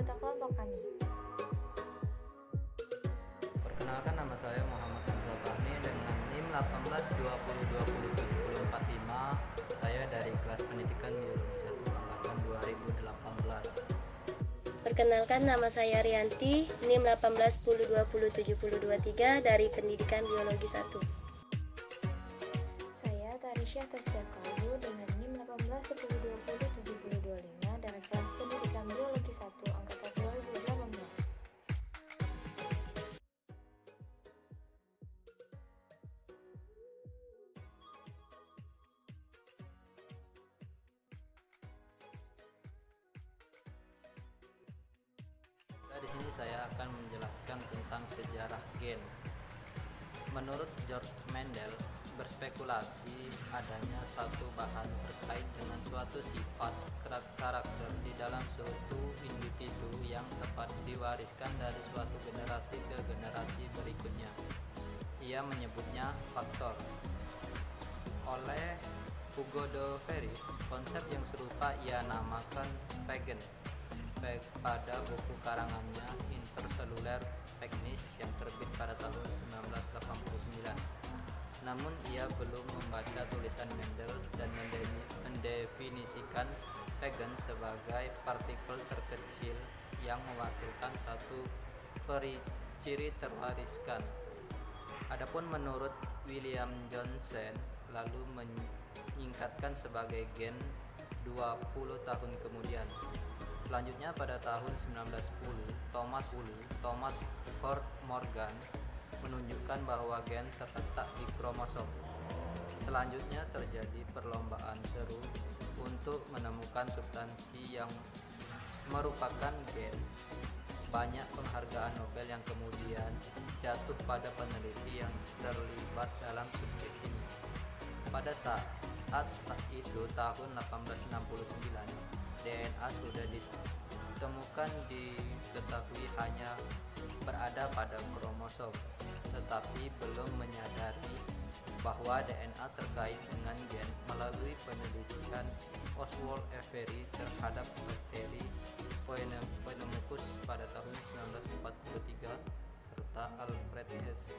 anggota kelompok kami. Perkenalkan, nama saya Muhammad Hamzah Fahmi dengan NIM 1820207045. Saya dari kelas pendidikan biologi 1 angkatan 2018. Perkenalkan, nama saya Rianti, NIM 1810207023 dari pendidikan biologi 1. Saya Tarisya Tasya Kalbu dengan NIM 1810207025 dari kelas pendidikan biologi 1 angkatan 2018. Di sini saya akan menjelaskan tentang sejarah gen. Menurut George Mendel, berspekulasi adanya satu bahan terkait dengan suatu sifat karakter di dalam suatu individu yang tepat diwariskan dari suatu generasi ke generasi berikutnya. Ia menyebutnya faktor. Oleh Hugo de Vries, konsep yang serupa ia namakan Pagan pada buku karangannya Intercellular Techniques yang terbit pada tahun 1989. Namun ia belum membaca tulisan Mendel dan mendefinisikan Pagan sebagai partikel terkecil yang mewakilkan satu ciri terwariskan. Adapun menurut William Johnson lalu menyingkatkan sebagai gen 20 tahun kemudian. Selanjutnya pada tahun 1910, Thomas Ford Morgan menunjukkan bahwa gen terletak di kromosom. Selanjutnya terjadi perlombaan seru untuk menemukan substansi yang merupakan gen. Banyak penghargaan Nobel yang kemudian jatuh pada peneliti yang terlibat dalam subjek ini. Pada saat itu tahun 1869, DNA sudah ditemukan diketahui hanya berada pada kromosom, tetapi belum menyadari bahwa DNA terkait dengan gen melalui penelitian Oswald Avery terhadap bakteri Pneumococcus pada tahun 1943 serta Alfred H.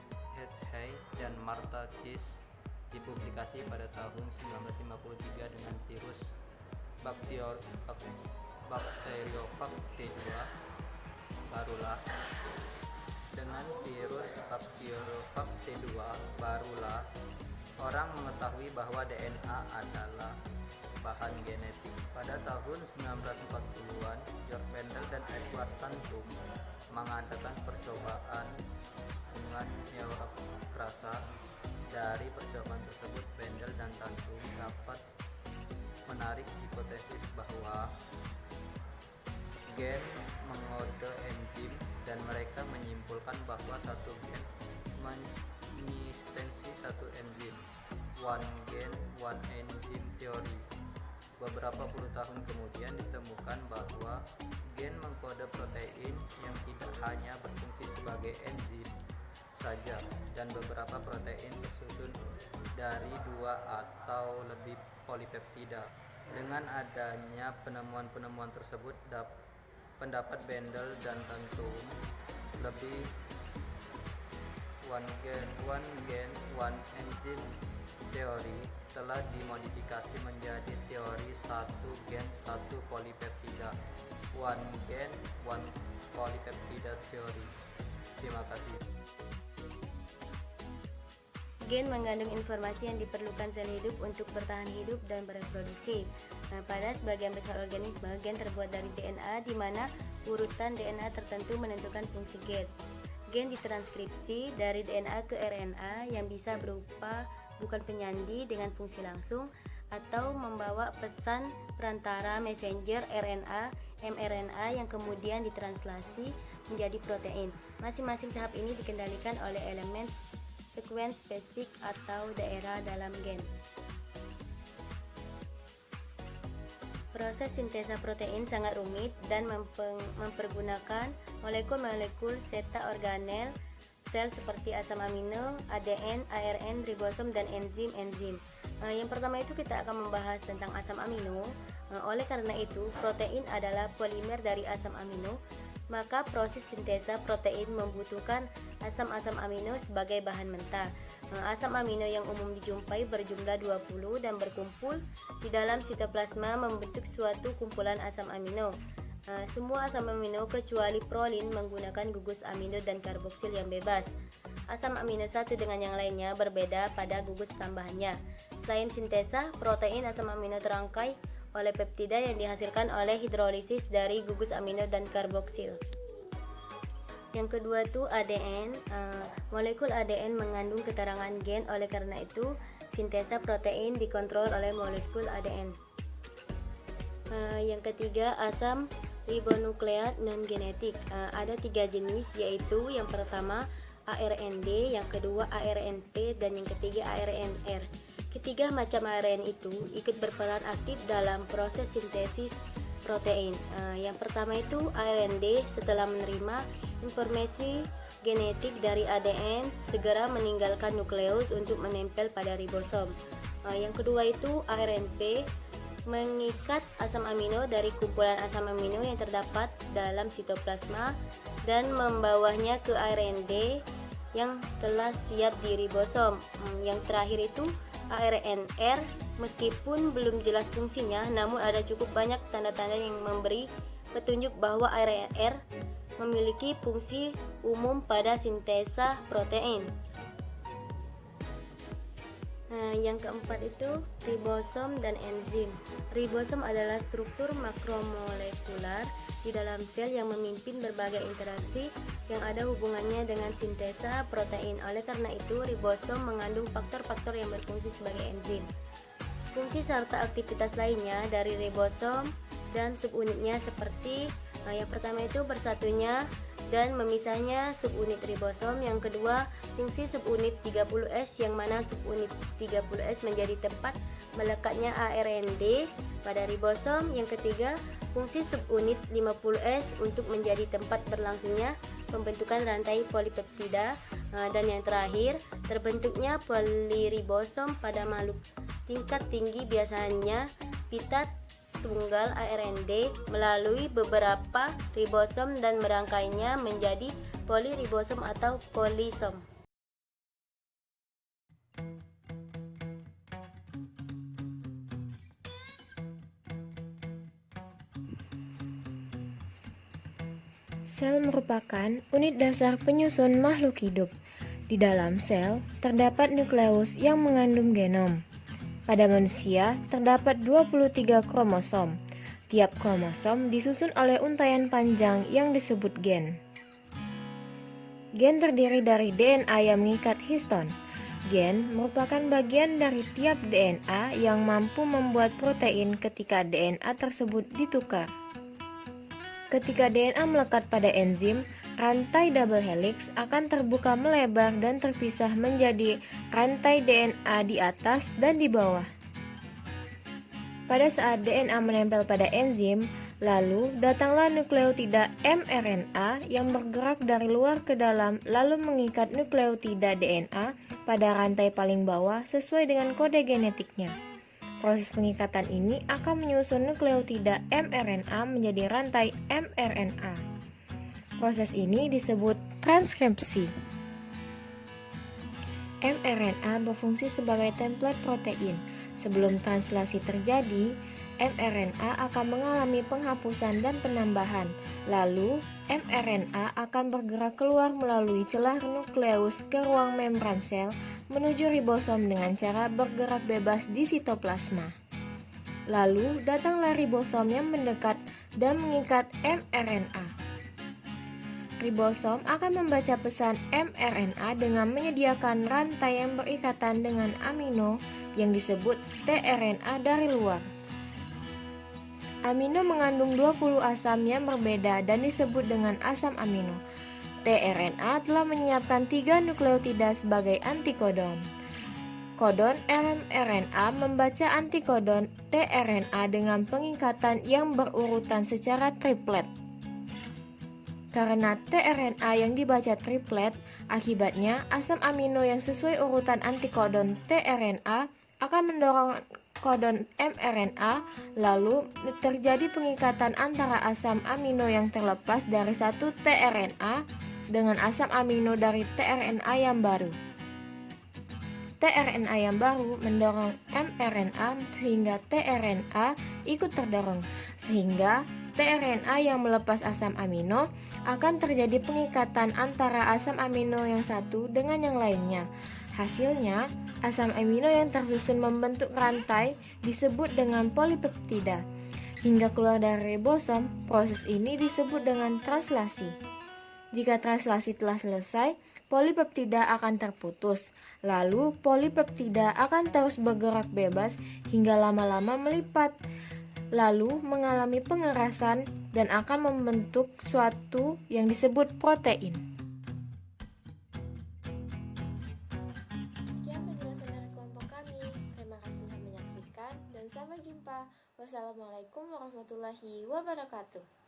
Hay dan Martha Chase dipublikasi pada tahun 1953 dengan virus Bacteriophage T2 barulah. Dengan virus Bacteriophage T2 barulah orang mengetahui bahwa DNA adalah bahan genetik. Pada tahun 1940-an, George Mendel dan Edward Tantum mengadakan percobaan dengan neuron rasa. Dari percobaan tersebut, Mendel dan Tantum dapat menarik hipotesis bahwa gen mengode enzim dan mereka menyimpulkan bahwa satu gen menginstansi satu enzim. One gen, one enzyme theory. Beberapa puluh tahun kemudian ditemukan bahwa gen mengkode protein yang tidak hanya berfungsi sebagai enzim saja, dan beberapa protein tersusun dari dua atau lebih polipeptida. Dengan adanya penemuan-penemuan tersebut, pendapat Mendel dan Tantum lebih one gen, one enzyme teori telah dimodifikasi menjadi teori satu gen, satu polipeptida, one gen, one polipeptida teori. Terima kasih. Gen mengandung informasi yang diperlukan sel hidup untuk bertahan hidup dan bereproduksi. Nah, pada sebagian besar organisme, gen terbuat dari DNA, di mana urutan DNA tertentu menentukan fungsi gen. Gen ditranskripsi dari DNA ke RNA yang bisa berupa bukan penyandi dengan fungsi langsung atau membawa pesan perantara messenger RNA, mRNA yang kemudian ditranslasi menjadi protein. Masing-masing tahap ini dikendalikan oleh elemen sekuens spesifik atau daerah dalam gen. Proses sintesa protein sangat rumit dan mempergunakan molekul-molekul zeta organel sel seperti asam amino, ADN, ARN, ribosom, dan enzim-enzim. Yang pertama itu kita akan membahas tentang asam amino. Oleh karena itu, protein adalah polimer dari asam amino, maka proses sintesa protein membutuhkan asam-asam amino sebagai bahan mentah. Asam amino yang umum dijumpai berjumlah 20 dan berkumpul di dalam sitoplasma membentuk suatu kumpulan asam amino. Semua asam amino kecuali prolin menggunakan gugus amino dan karboksil yang bebas. Asam amino satu dengan yang lainnya berbeda pada gugus tambahannya. Selain sintesa, protein asam amino terangkai oleh peptida yang dihasilkan oleh hidrolisis dari gugus amino dan karboksil. Yang kedua tuh ADN. Molekul ADN mengandung keterangan gen, oleh karena itu sintesa protein dikontrol oleh molekul ADN. Yang ketiga asam ribonukleat non-genetik. Ada 3 jenis, yaitu yang pertama ARND, yang kedua ARNP, dan yang ketiga ARNR. Ketiga macam ARN itu ikut berperan aktif dalam proses sintesis protein. Yang pertama itu ARND setelah menerima informasi genetik dari ADN segera meninggalkan nukleus untuk menempel pada ribosom. Yang kedua itu ARNP mengikat asam amino dari kumpulan asam amino yang terdapat dalam sitoplasma dan membawanya ke ARND yang telah siap di ribosom. Yang terakhir itu ARNR, meskipun belum jelas fungsinya, namun ada cukup banyak tanda-tanda yang memberi petunjuk bahwa ARNR memiliki fungsi umum pada sintesa protein. Yang keempat itu ribosom dan enzim. Ribosom adalah struktur makromolekular di dalam sel yang memimpin berbagai interaksi yang ada hubungannya dengan sintesa protein. Oleh karena itu, ribosom mengandung faktor-faktor yang berfungsi sebagai enzim. Fungsi serta aktivitas lainnya dari ribosom dan subunitnya seperti yang pertama itu bersatunya dan memisahnya subunit ribosom. Yang kedua, fungsi subunit 30S yang mana subunit 30S menjadi tempat melekatnya ARND pada ribosom. Yang ketiga, fungsi subunit 50S untuk menjadi tempat berlangsungnya pembentukan rantai polipeptida. Dan yang terakhir, terbentuknya poliribosom pada makhluk tingkat tinggi, biasanya pita tunggal ARND melalui beberapa ribosom dan merangkainya menjadi poliribosom atau polisom. Sel merupakan unit dasar penyusun makhluk hidup. Di dalam sel terdapat nukleus yang mengandung genom. Pada manusia terdapat 23 kromosom. Tiap kromosom disusun oleh untaian panjang yang disebut gen. Gen terdiri dari DNA yang mengikat histon. Gen merupakan bagian dari tiap DNA yang mampu membuat protein ketika DNA tersebut ditukar. Ketika DNA melekat pada enzim, rantai double helix akan terbuka melebar dan terpisah menjadi rantai DNA di atas dan di bawah. Pada saat DNA menempel pada enzim, lalu datanglah nukleotida mRNA yang bergerak dari luar ke dalam lalu mengikat nukleotida DNA pada rantai paling bawah sesuai dengan kode genetiknya. Proses pengikatan ini akan menyusun nukleotida mRNA menjadi rantai mRNA. Proses ini disebut transkripsi. mRNA berfungsi sebagai template protein. Sebelum translasi terjadi, mRNA akan mengalami penghapusan dan penambahan. Lalu, mRNA akan bergerak keluar melalui celah nukleus ke ruang membran sel menuju ribosom dengan cara bergerak bebas di sitoplasma. Lalu, datanglah ribosom yang mendekat dan mengikat mRNA. Ribosom akan membaca pesan mRNA dengan menyediakan rantai yang berikatan dengan amino yang disebut tRNA dari luar. Amino mengandung 20 asam yang berbeda dan disebut dengan asam amino. tRNA telah menyiapkan 3 nukleotida sebagai antikodon. Kodon mRNA membaca antikodon tRNA dengan pengikatan yang berurutan secara triplet. Karena tRNA yang dibaca triplet, akibatnya asam amino yang sesuai urutan antikodon tRNA akan mendorong kodon mRNA, lalu terjadi pengikatan antara asam amino yang terlepas dari satu tRNA dengan asam amino dari tRNA yang baru. tRNA yang baru mendorong mRNA sehingga tRNA ikut terdorong, sehingga tRNA yang melepas asam amino akan terjadi pengikatan antara asam amino yang satu dengan yang lainnya. Hasilnya, asam amino yang tersusun membentuk rantai disebut dengan polipeptida. Hingga keluar dari ribosom, proses ini disebut dengan translasi. Jika translasi telah selesai, polipeptida akan terputus. Lalu, polipeptida akan terus bergerak bebas hingga lama-lama melipat, lalu mengalami pengerasan dan akan membentuk suatu yang disebut protein. Sekian penjelasan dari kelompok kami. Terima kasih telah menyaksikan dan sampai jumpa. Wassalamualaikum warahmatullahi wabarakatuh.